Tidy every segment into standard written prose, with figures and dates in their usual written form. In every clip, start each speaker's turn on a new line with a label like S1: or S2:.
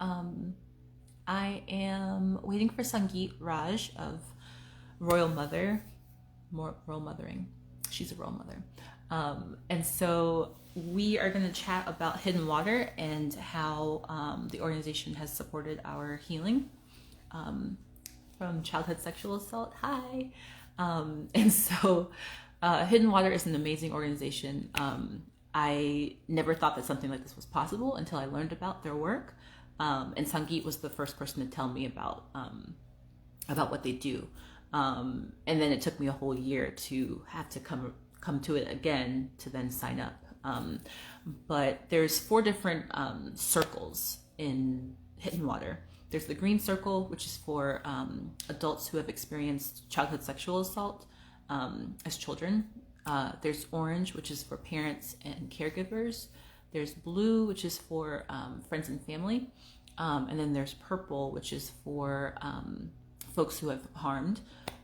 S1: Um, I am waiting for Sangeet Raj of Royal Mother, more Royal Mothering. She's a Royal Mother. And so we are going to chat about Hidden Water and how the organization has supported our healing from childhood sexual assault. Hi. Hidden Water is an amazing organization. I never thought that something like this was possible until I learned about their work. And Sangeet was the first person to tell me about what they do. And then it took me a whole year to have to come to it again to then sign up. But there's four different circles in Hidden Water. There's the green circle, which is for adults who have experienced childhood sexual assault as children. There's orange, which is for parents and caregivers. There's blue, which is for friends and family. And then there's purple, which is for folks who have harmed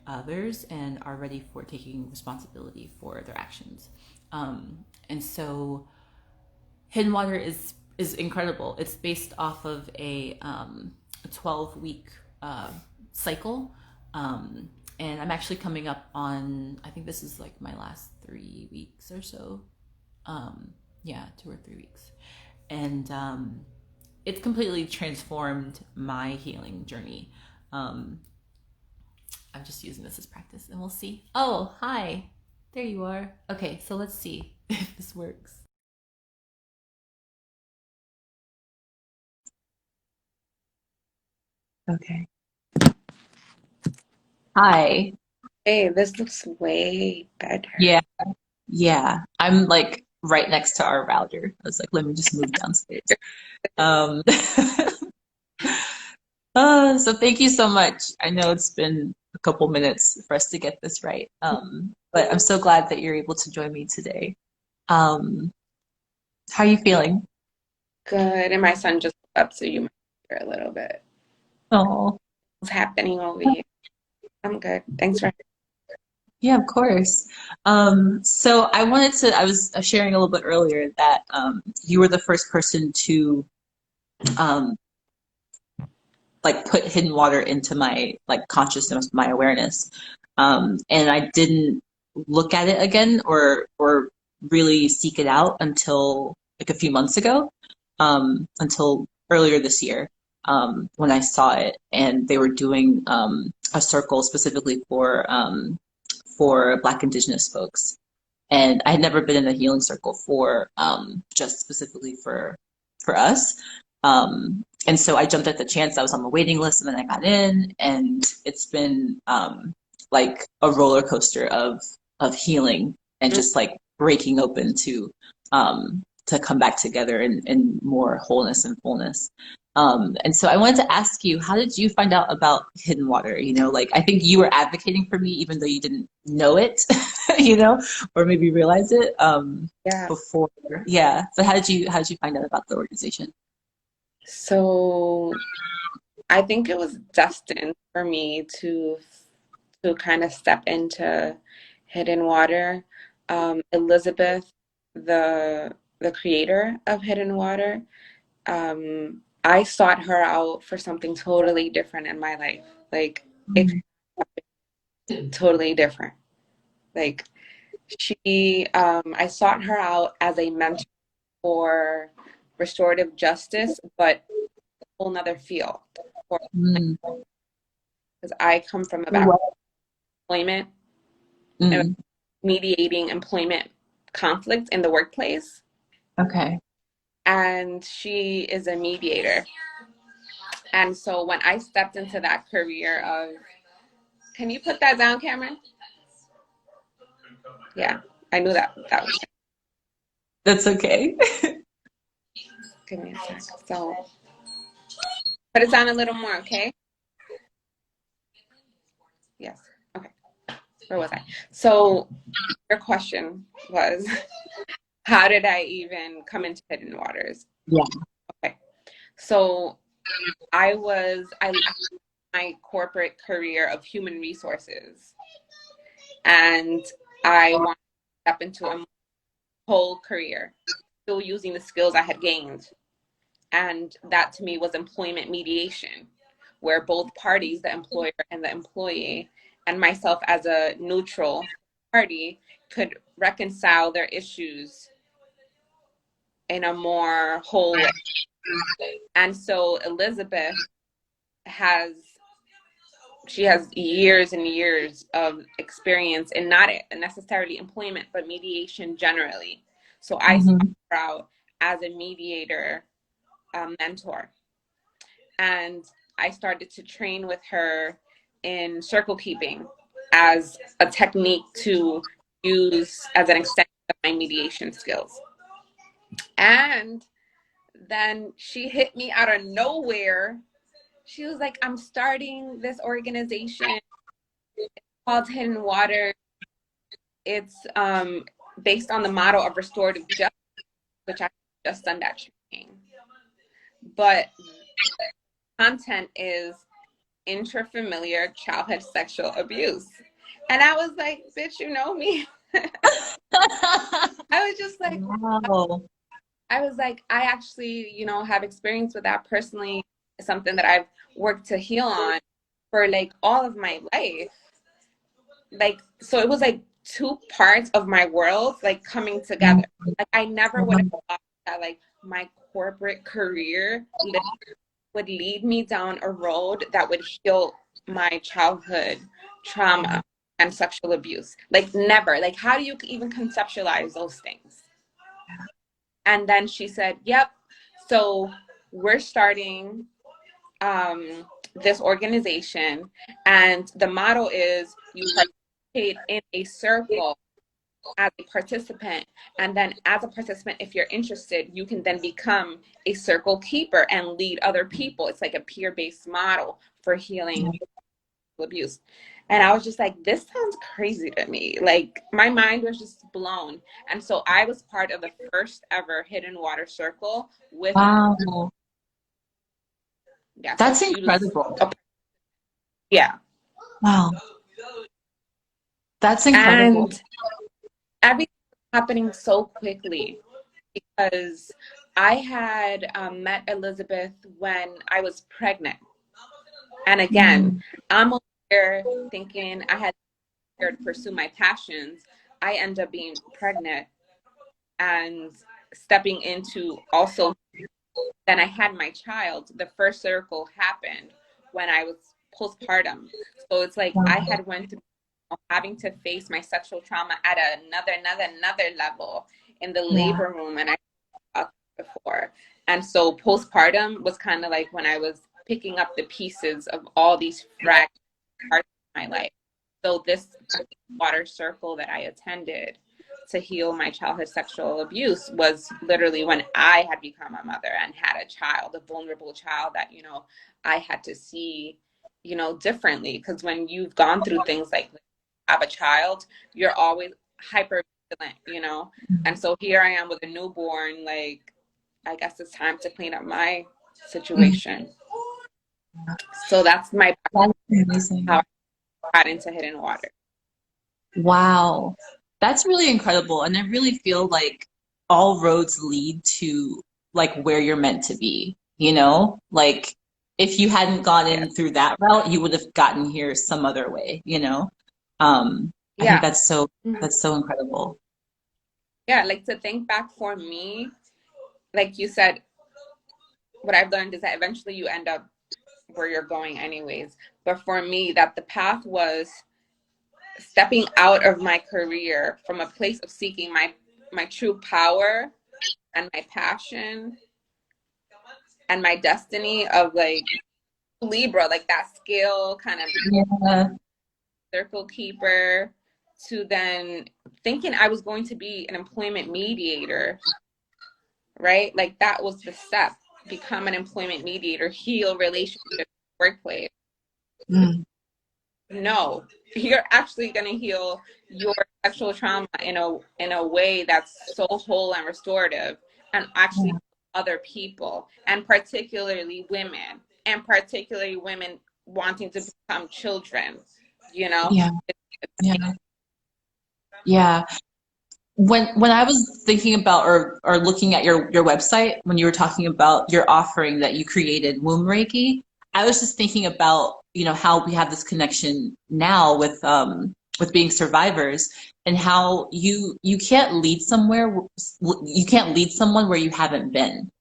S1: others and are ready for taking responsibility for their actions. And so Hidden Water is incredible. It's based off of a 12-week cycle. And I'm actually coming up on, I think this is like my last 3 weeks or so. Yeah, 2 or 3 weeks. And it's completely transformed my healing journey. I'm just using this as practice and we'll see. Oh, hi. There you are. Okay, so let's see if this works. Okay. Hi.
S2: Hey, this looks way better.
S1: Yeah, yeah. I'm like right next to our router. I was like, let me just move downstairs. Um, so thank you so much. I know it's been a couple minutes for us to get this right. But I'm so glad that you're able to join me today. Um, how are you feeling?
S2: Good. And my son just woke up, so you might hear a little bit.
S1: Oh,
S2: What's happening over here? I'm good. Thanks for.
S1: yeah, of course. So I was sharing a little bit earlier that you were the first person to um, like put Hidden Water into my like consciousness, my awareness. And I didn't look at it again or really seek it out until like a few months ago, until earlier this year, when I saw it and they were doing a circle specifically for Black Indigenous folks. And I had never been in a healing circle for just specifically for us. And so I jumped at the chance. I was on the waiting list, and then I got in, and it's been like a roller coaster of healing and just like breaking open to come back together in more wholeness and fullness. And so I wanted to ask you, how did you find out about Hidden Water? You know, like I think you were advocating for me, even though you didn't know it, you know, or maybe realize it
S2: Yeah.
S1: before. Yeah. So how did you find out about the organization?
S2: So I think it was destined for me to kind of step into Hidden Water. Elizabeth, the creator of Hidden Water, I sought her out for something totally different in my life. Like it's totally different. Like I sought her out as a mentor for restorative justice, but a whole nother field.
S1: Mm.
S2: Because I come from a background
S1: What?
S2: of employment and
S1: Mm.
S2: mediating employment conflict in the workplace.
S1: Okay.
S2: And she is a mediator. And so when I stepped into that career of, can you put that down, Cameron? Yeah, I knew that was.
S1: That's okay.
S2: Give me a sec. So put it down a little more, okay? Yes. Okay. Where was I? So your question was, how did I even come into Hidden Waters?
S1: Yeah.
S2: Okay. So I left my corporate career of human resources, and I wanted to step into a whole career, still using the skills I had gained And that to me was employment mediation, where both parties, the employer and the employee, and myself as a neutral party, could reconcile their issues in a more whole way. And so Elizabeth has years and years of experience in not necessarily employment, but mediation generally. So I sought her out as a mediator, mentor. And I started to train with her in circle keeping as a technique to use as an extension of my mediation skills. And then she hit me out of nowhere. She was like, I'm starting this organization called Hidden Water. It's based on the model of restorative justice, which I just done that training. But content is intrafamiliar childhood sexual abuse. And I was like, bitch, you know me. I was just like, wow. I was like, I actually, you know, have experience with that personally. It's something that I've worked to heal on for like all of my life. Like, so it was like two parts of my world like coming together. Like I never would have thought that like my corporate career would lead me down a road that would heal my childhood trauma and sexual abuse. Like never. Like how do you even conceptualize those things? And then she said, yep, so we're starting this organization, and the motto is you participate in a circle as a participant, and then as a participant, if you're interested, you can then become a circle keeper and lead other people. It's like a peer-based model for healing abuse. And I was just like, this sounds crazy to me. Like my mind was just blown. And so I was part of the first ever Hidden Water Circle with
S1: yeah, that's so incredible.
S2: Yeah.
S1: Wow. That's incredible.
S2: And everything was happening so quickly because I had met Elizabeth when I was pregnant. And again, I'm over here thinking I had to pursue my passions. I end up being pregnant and stepping into also, then I had my child. The first circle happened when I was postpartum. So it's like I had went through having to face my sexual trauma at another level in the labor room, and I talked before. And so postpartum was kind of like when I was picking up the pieces of all these fragmented parts of my life. So this water circle that I attended to heal my childhood sexual abuse was literally when I had become a mother and had a child, a vulnerable child that, you know, I had to see, you know, differently. Because when you've gone through things like have a child, you're always hyper vigilant, you know? And so here I am with a newborn, like, I guess it's time to clean up my situation. So that's my how I got into Hidden Water.
S1: Wow. That's really incredible. And I really feel like all roads lead to like where you're meant to be, you know? Like if you hadn't gone in through that route, you would have gotten here some other way, you know? I think that's so incredible.
S2: Yeah, like to think back for me, like you said, what I've learned is that eventually you end up where you're going anyways. But for me, that the path was stepping out of my career from a place of seeking my true power and my passion and my destiny of like Libra, like that scale kind of circle keeper, to then thinking I was going to be an employment mediator, right? Like that was the step. Become an employment mediator, heal relationships, workplace. No, you're actually going to heal your sexual trauma in a way that's so whole and restorative, and actually other people, and particularly women, wanting to become children, you know?
S1: Yeah. when I was thinking about or looking at your website when you were talking about your offering that you created, Womb Reiki, I was just thinking about, how we have this connection now with being survivors, and how you can't lead you can't lead someone where you haven't been,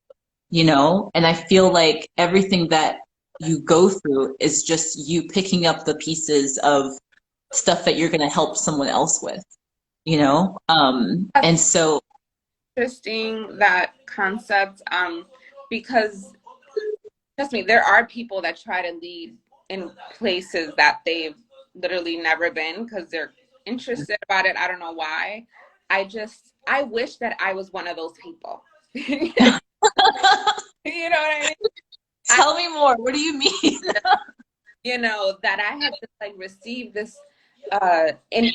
S1: and I feel like everything that you go through is just you picking up the pieces of stuff that you're going to help someone else with, and
S2: That's
S1: so
S2: interesting, that concept, because trust me, there are people that try to lead in places that they've literally never been because they're interested about it. I don't know why. I wish that I was one of those people. You know what I mean? I,
S1: tell me more. What do you mean?
S2: that I had to like receive this in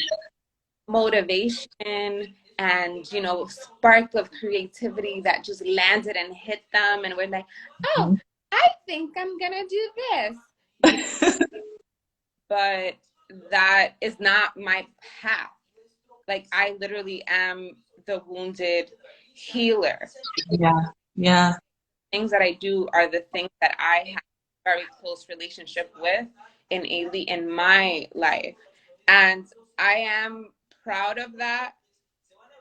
S2: motivation and spark of creativity that just landed and hit them, and we're like, oh, I think I'm gonna do this, but that is not my path. Like, I literally am the wounded healer.
S1: Yeah, yeah,
S2: Things that I do are the things that I have a very close relationship with in my life, and I am proud of that.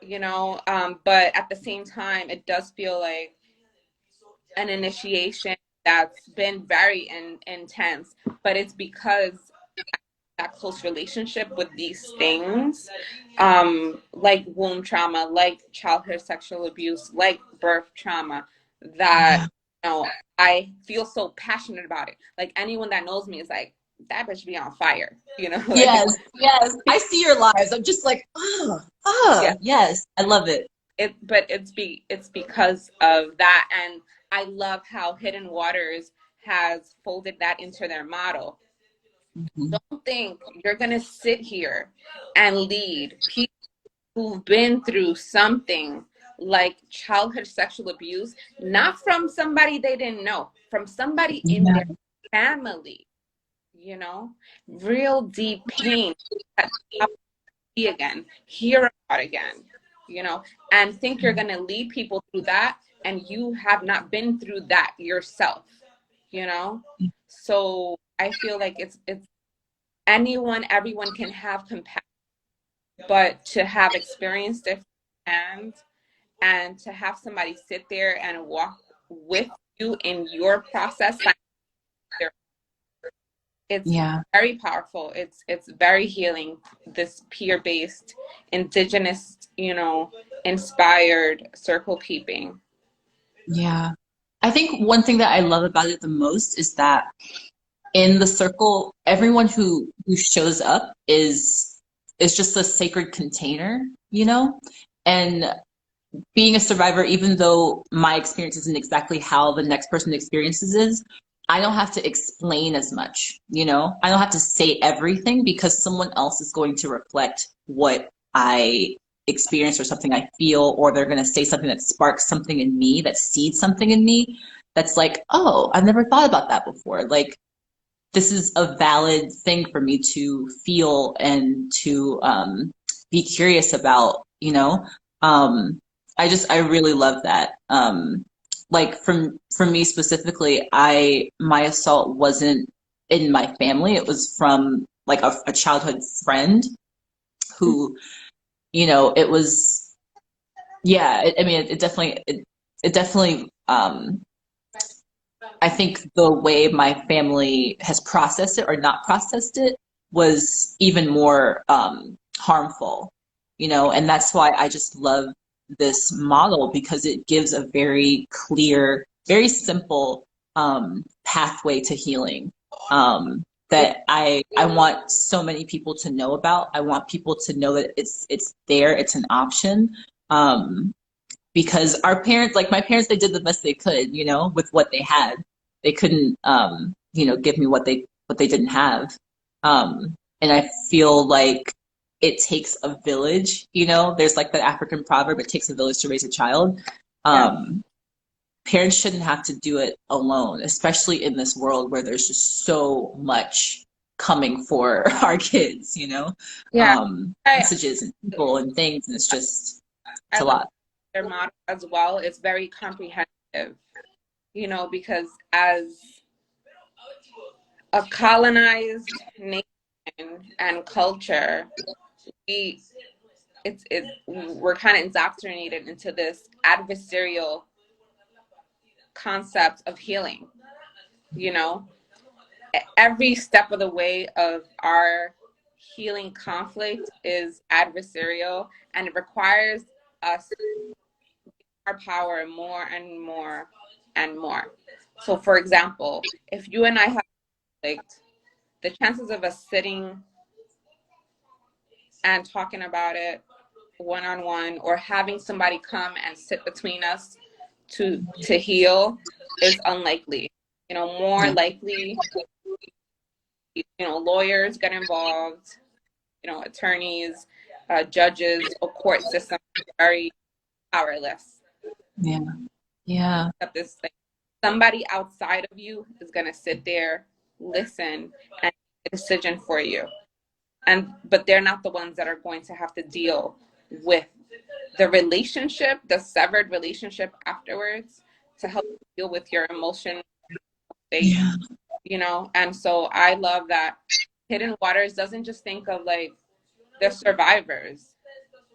S2: But at the same time, it does feel like an initiation that's been very intense, but it's because that close relationship with these things, like womb trauma, like childhood sexual abuse, like birth trauma, that
S1: yeah.
S2: I feel so passionate about it. Like, anyone that knows me is like, that bitch be on fire, like,
S1: Yes, yes. I see your lives. I'm just like, oh,
S2: yeah.
S1: oh, yes. I love it.
S2: But it's because of that, and I love how Hidden Waters has folded that into their model.
S1: Mhm.
S2: Don't think you're gonna sit here and lead people who've been through something like childhood sexual abuse, not from somebody they didn't know, from somebody in
S1: Yeah,
S2: their family, real deep pain that they'll see again, hear about again, and think you're going to lead people through that, and you have not been through that yourself, you know? So I feel like it's everyone can have compassion, but to have experienced it and to have somebody sit there and walk with you in your process, it's
S1: yeah,
S2: very powerful. It's very healing, this peer-based, indigenous, inspired circle keeping.
S1: yeah. I think one thing that I love about it the most is that in the circle, everyone who shows up is just a sacred container, And being a survivor, even though my experience isn't exactly how the next person experiences is, I don't have to explain as much, I don't have to say everything because someone else is going to reflect what I experience or something I feel, or they're going to say something that sparks something in me, that seeds something in me that's like, oh, I've never thought about that before. Like, this is a valid thing for me to feel and to be curious about, I really love that. Like, from me specifically, my assault wasn't in my family. It was from like a childhood friend who, it was, yeah, I mean, it definitely, I think the way my family has processed it or not processed it was even more harmful, and that's why I just love this model because it gives a very clear, very simple pathway to healing that I want so many people to know about. I want people to know that it's there, it's an option. Because our parents, like my parents, they did the best they could, with what they had. They couldn't, give me what they didn't have. And I feel like it takes a village, there's like that African proverb, it takes a village to raise a child.
S2: Yeah.
S1: Parents shouldn't have to do it alone, especially in this world where there's just so much coming for our kids,
S2: Yeah. I,
S1: messages and people and things. And it's just, It's
S2: I
S1: a
S2: love
S1: lot.
S2: their model as well. It's very comprehensive, you know, because as a colonized nation and culture, we we're kind of indoctrinated into this adversarial concept of healing, you know. Every step of the way of our healing conflict is adversarial, and it requires us our power more and more and more. So for example, if you and I have conflict, the chances of us sitting and talking about it one-on-one, or having somebody come and sit between us to heal is unlikely. You know, more likely, you know, lawyers get involved, you know, attorneys, judges, or court system are very powerless.
S1: Yeah. Yeah.
S2: At this thing, somebody outside of you is going to sit there, listen, and make a decision for you. But they're not the ones that are going to have to deal with the relationship, the severed relationship afterwards, to help you deal with your emotional state,
S1: Yeah.
S2: you know. And so I love that Hidden Waters doesn't just think of like the survivors,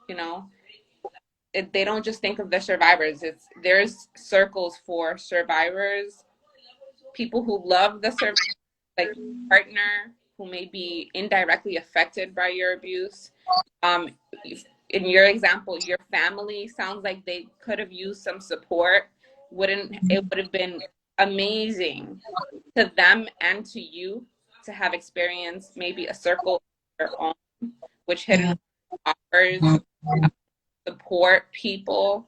S2: you know. They don't just think of the survivors. There's circles for survivors, people who love the like partner who may be indirectly affected by your abuse. Um, in your example, your family sounds like they could have used some support. Wouldn't it would have been amazing to them and to you to have experienced maybe a circle of your own, which Hidden offers support people,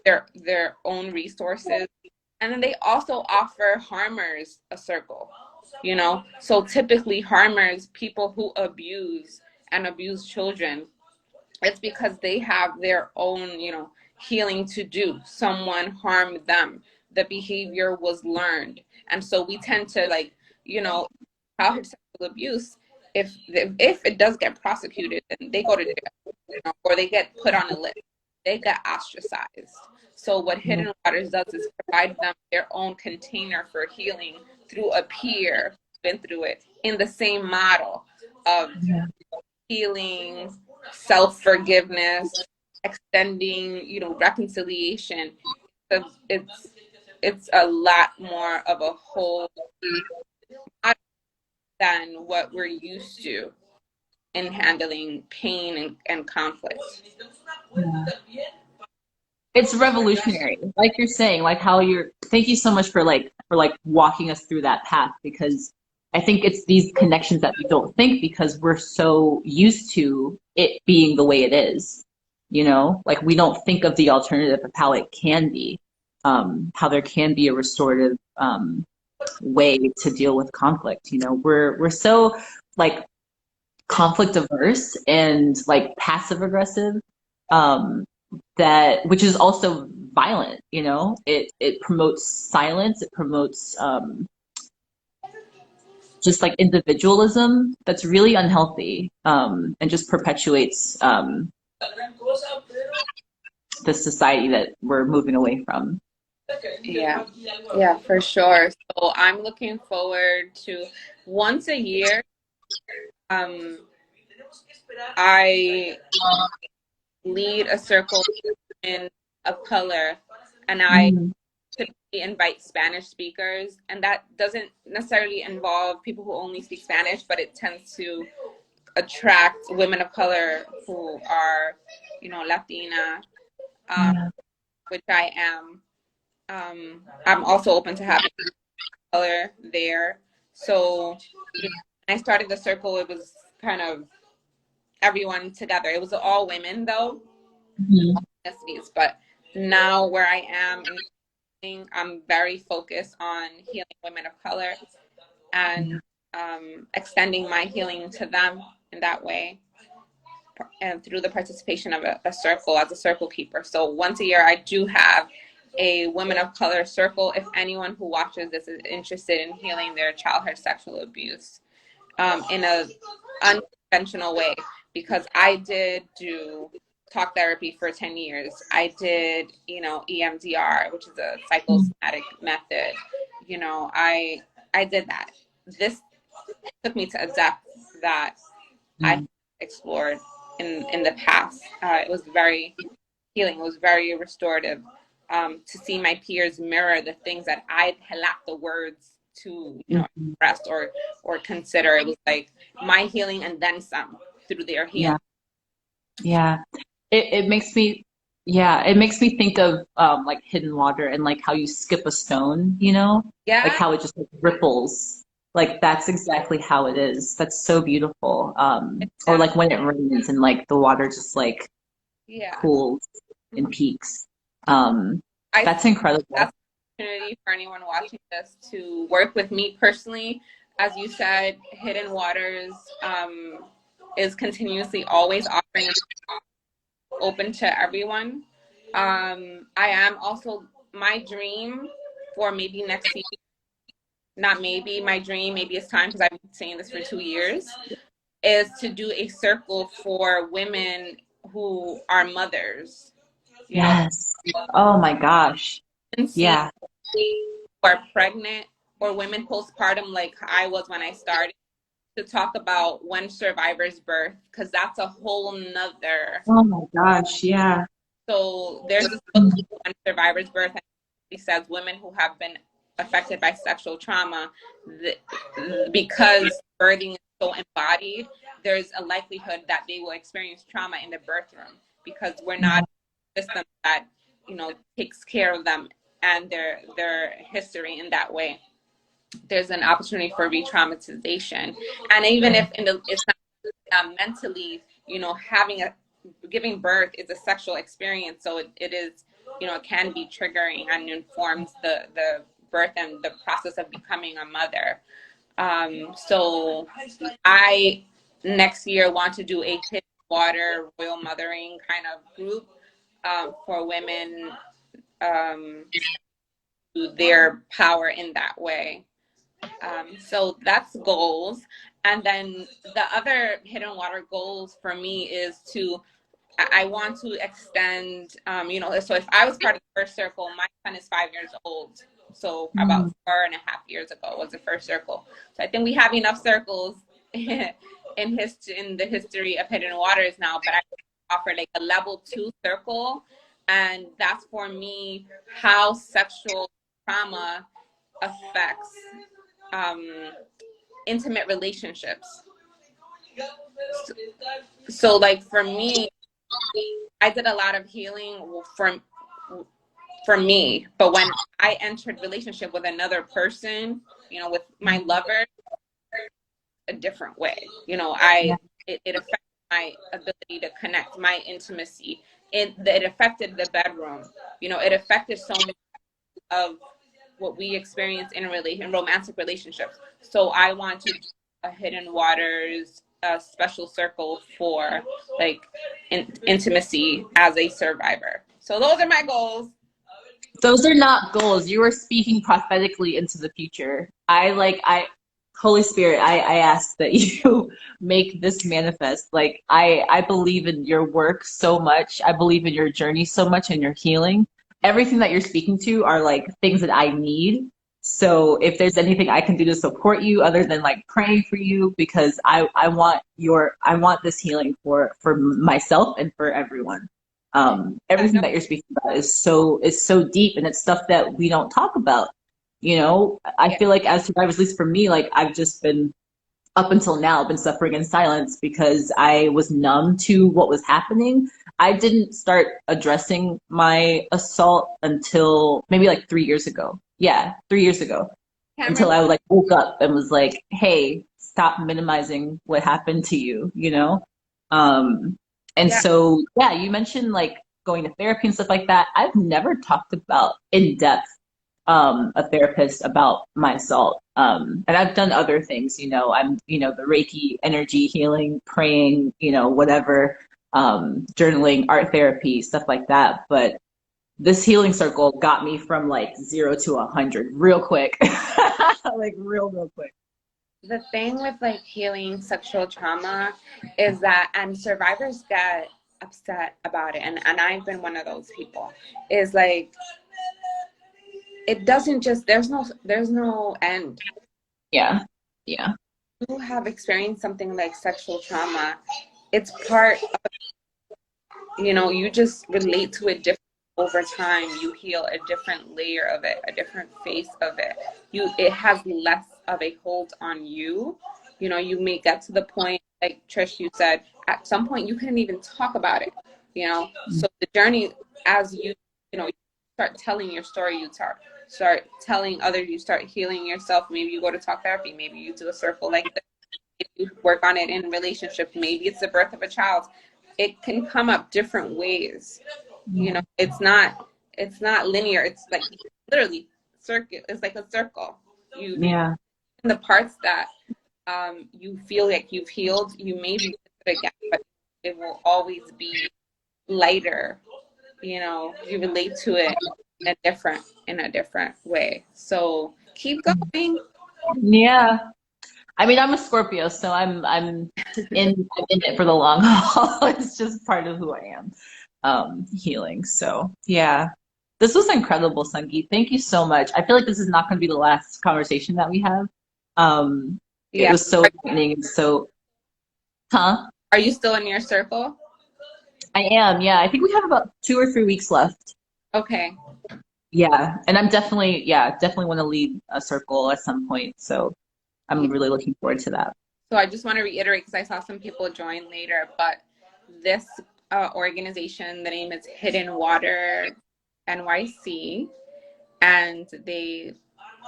S2: their own resources. And then they also offer harmers a circle, you know. So typically harmers, people who abuse and abuse children, it's because they have their own, you know, healing to do. Someone harmed them. The behavior was learned. And so we tend to, like, you know, childhood sexual abuse, if it does get prosecuted, then they go to jail, you know, or they get put on a list. They get ostracized. So what Hidden Waters does is provide them their own container for healing through a peer who's been through it, in the same model of healing, self-forgiveness, extending, you know, reconciliation. It's a lot more of a whole than what we're used to in handling pain and conflict.
S1: Yeah. It's revolutionary, like you're saying, like how you're, thank you so much for like walking us through that path, because I think it's these connections that we don't think, because we're so used to it being the way it is, you know, like we don't think of the alternative of how it can be, how there can be a restorative way to deal with conflict. You know, we're so like conflict averse and like passive aggressive, um, that which is also violent. You know, it promotes silence. It promotes just like individualism that's really unhealthy, and just perpetuates the society that we're moving away from.
S2: Yeah, yeah, for sure. So I'm looking forward to once a year. I lead a circle in of color, and I
S1: Mm.
S2: typically invite Spanish speakers, and that doesn't necessarily involve people who only speak Spanish, but it tends to attract women of color who are, you know, Latina,
S1: Yeah.
S2: which I am. I'm also open to having color there. So, you know, when I started the circle, it was kind of everyone together. It was all women though,
S1: Mhm.
S2: ethnicities. But now where I am, I'm very focused on healing women of color and extending my healing to them in that way, and through the participation of a circle as a circle keeper. So once a year, I do have a women of color circle. If anyone who watches this is interested in healing their childhood sexual abuse in a unconventional way, because I did do talk therapy for 10 years. I did, EMDR, which is a psychosomatic method. I did that. This took me to a depth that I explored in the past. It was very healing. It was very restorative, to see my peers mirror the things that I had lacked the words to, express or consider. It was like my healing and then some through their healing.
S1: Yeah. It makes me, it makes me think of like hidden water and like how you skip a stone,
S2: Yeah.
S1: like how it just like ripples. Like that's exactly how it is. That's so beautiful. Or like when it rains and like the water just like cools and peaks. That's incredible.
S2: That's an opportunity for anyone watching this to work with me personally. As you said, Hidden Waters is continuously always offering, open to everyone. I am also, my dream for maybe next year, not maybe, my dream, maybe it's time because I've been saying this for 2 years, is to do a circle for women who are mothers.
S1: Yes. Oh my gosh. Yeah.
S2: Who are pregnant or women postpartum, like I was when I started, to talk about when survivors birth, because that's a whole nother.
S1: Oh my gosh. Yeah.
S2: So there's this book on survivors birth, and it says women who have been affected by sexual trauma, because birthing is so embodied, there's a likelihood that they will experience trauma in the birth room because we're not a system that takes care of them and their history in that way. There's an opportunity for re-traumatization, and even if it's not mentally, giving birth is a sexual experience, so it is, it can be triggering and informs the birth and the process of becoming a mother. So I next year want to do a Hidden Water Royal Mothering kind of group, for women, to their power in that way. So that's goals. And then the other Hidden Water goals for me is I want to extend, so if I was part of the first circle, my son is 5 years old. So about 4.5 years ago was the first circle. So I think we have enough circles in the history of Hidden Waters now, but I offer like a level 2 circle. And that's for me, how sexual trauma affects intimate relationships. So like for me, I did a lot of healing for me, but when I entered relationship with another person, with my lover, a different way. It affected my ability to connect, my intimacy. It affected the bedroom. It affected so much of what we experience in romantic relationships. So I want to do a Hidden Waters, a special circle for like intimacy as a survivor. So those are my goals.
S1: Those are not goals. You are speaking prophetically into the future. Holy Spirit, I ask that you make this manifest. Like I believe in your work so much. I believe in your journey so much and your healing. Everything that you're speaking to are like things that I need. So if there's anything I can do to support you other than like praying for you, because I want this healing for myself and for everyone. Everything that you're speaking about is so deep, and it's stuff that we don't talk about. I feel like as survivors, at least for me, like I've just been, up until now, been suffering in silence because I was numb to what was happening. I didn't start addressing my assault until maybe like 3 years ago. Yeah, 3 years ago. Until I like woke up and was like, hey, stop minimizing what happened to you, So, you mentioned like going to therapy and stuff like that. I've never talked about in depth a therapist about my assault. And I've done other things, I'm, the Reiki energy healing, praying, whatever, journaling, art therapy, stuff like that. But this healing circle got me from like 0 to 100 real quick, like real quick.
S2: The thing with like healing sexual trauma is that, and survivors get upset about it, and I've been one of those people, is like, it doesn't just, there's no end.
S1: Yeah. Yeah.
S2: You have experienced something like sexual trauma, it's part of, you just relate to it different over time. You heal a different layer of it, a different face of it. It has less of a hold on you. You may get to the point, like Trish, you said, at some point you couldn't even talk about it. So the journey, as you start telling your story, you start telling others, you start healing yourself. Maybe you go to talk therapy, maybe you do a circle like this, you work on it in relationships, maybe it's the birth of a child. It can come up different ways. It's not linear. It's like literally circuit. It's like a circle.
S1: Yeah.
S2: The parts that you feel like you've healed, you may be it again, but it will always be lighter. You relate to it in a different way. So keep going.
S1: Yeah. I mean, I'm a Scorpio, so I'm in it for the long haul. It's just part of who I am, healing. So yeah, this was incredible, Sangeet. Thank you so much. I feel like this is not going to be the last conversation that we have. It
S2: Yeah.
S1: was so enlightening and so, huh?
S2: Are you still in your circle?
S1: I am. Yeah, I think we have about 2 or 3 weeks left.
S2: Okay.
S1: Yeah, and I'm definitely want to lead a circle at some point. So I'm really looking forward to that.
S2: So I just want to reiterate, because I saw some people join later, but this organization, the name is Hidden Water NYC, and they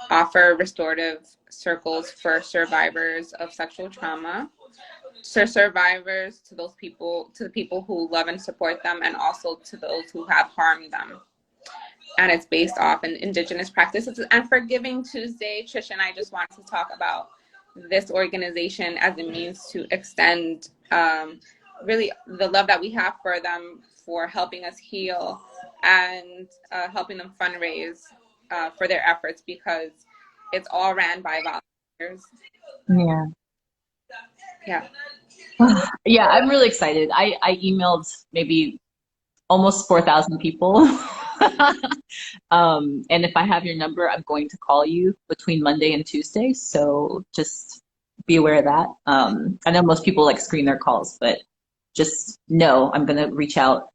S2: offer restorative circles for survivors of sexual trauma, to survivors, to the people who love and support them, and also to those who have harmed them. And it's based off in indigenous practices. And for Giving Tuesday, Tricia and I just wanted to talk about this organization as a means to extend really the love that we have for them, for helping us heal, and helping them fundraise for their efforts, because it's all ran by volunteers.
S1: Yeah.
S2: Yeah.
S1: Yeah, I'm really excited. I emailed maybe almost 4,000 people. And if I have your number, I'm going to call you between Monday and Tuesday. So just be aware of that. I know most people like screen their calls, but just know I'm going to reach out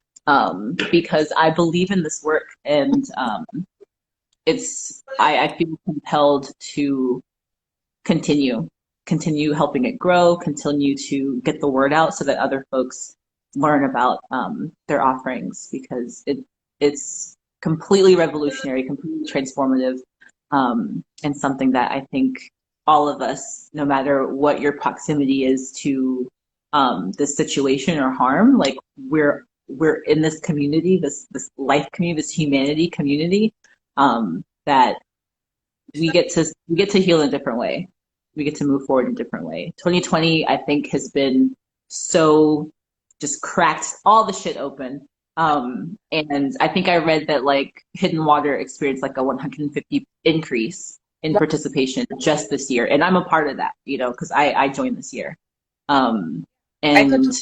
S1: because I believe in this work, and I feel compelled to continue helping it grow, continue to get the word out so that other folks learn about their offerings, because it's completely revolutionary, completely transformative, and something that I think all of us, no matter what your proximity is to this situation or harm, like we're in this community, this life community, this humanity community, that we get to heal in a different way. We get to move forward in a different way. 2020, I think, has been so just cracked all the shit open. And I think I read that like Hidden Water experienced like a 150 increase in participation just this year. And I'm a part of that, because I joined this year.
S2: I could
S1: And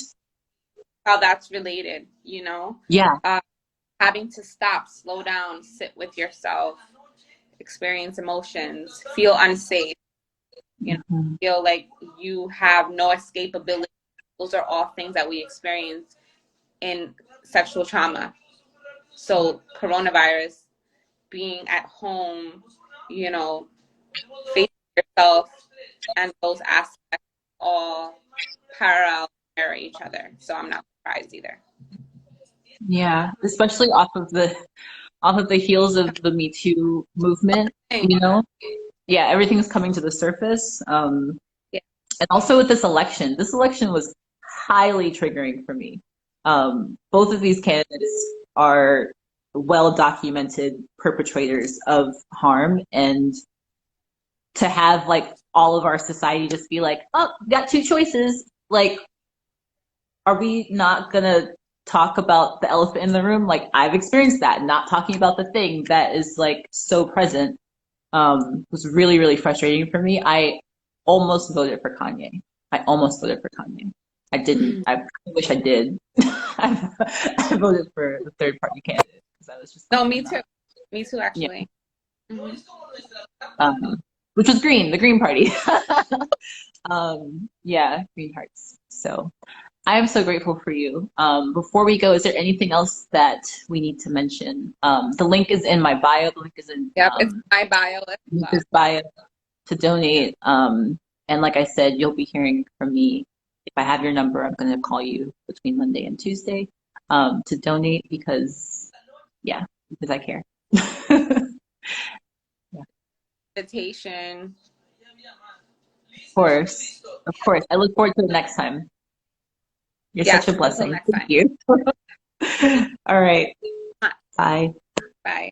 S2: how that's related,
S1: yeah,
S2: having to stop, slow down, sit with yourself, experience emotions, feel unsafe, feel like you have no escapability. Those are all things that we experience in sexual trauma. So coronavirus, being at home, facing yourself, and those aspects all parallel mirror each other. So I'm not surprised either.
S1: yeah, especially off of the heels of the Me Too movement, Yeah, everything's coming to the surface.
S2: Yeah.
S1: And also with this election was highly triggering for me. Both of these candidates are well-documented perpetrators of harm, and to have like all of our society just be like, oh, got two choices. Like, are we not gonna talk about the elephant in the room? Like, I've experienced that, not talking about the thing that is like so present. Was really, really frustrating for me. I almost voted for Kanye. I didn't. I wish I did. I voted for the third party candidate because I was just
S2: No,
S1: like,
S2: me
S1: I'm
S2: too.
S1: not.
S2: Me too,
S1: Yeah.
S2: actually. Hmm.
S1: Which was Green, the Green Party. Yeah, Green Hearts. So I am so grateful for you. Before we go, is there anything else that we need to mention? The link is in my bio. The link is in
S2: Yep, it's my bio as well.
S1: Minka's bio to donate. And like I said, you'll be hearing from me. If I have your number, I'm going to call you between Monday and Tuesday to donate because, yeah, because I care. Yeah.
S2: Invitation.
S1: Of course. Of course. I look forward to the next time. You're such a
S2: Yes, until
S1: blessing.
S2: next
S1: Thank
S2: time.
S1: you. All right. Bye.
S2: Bye.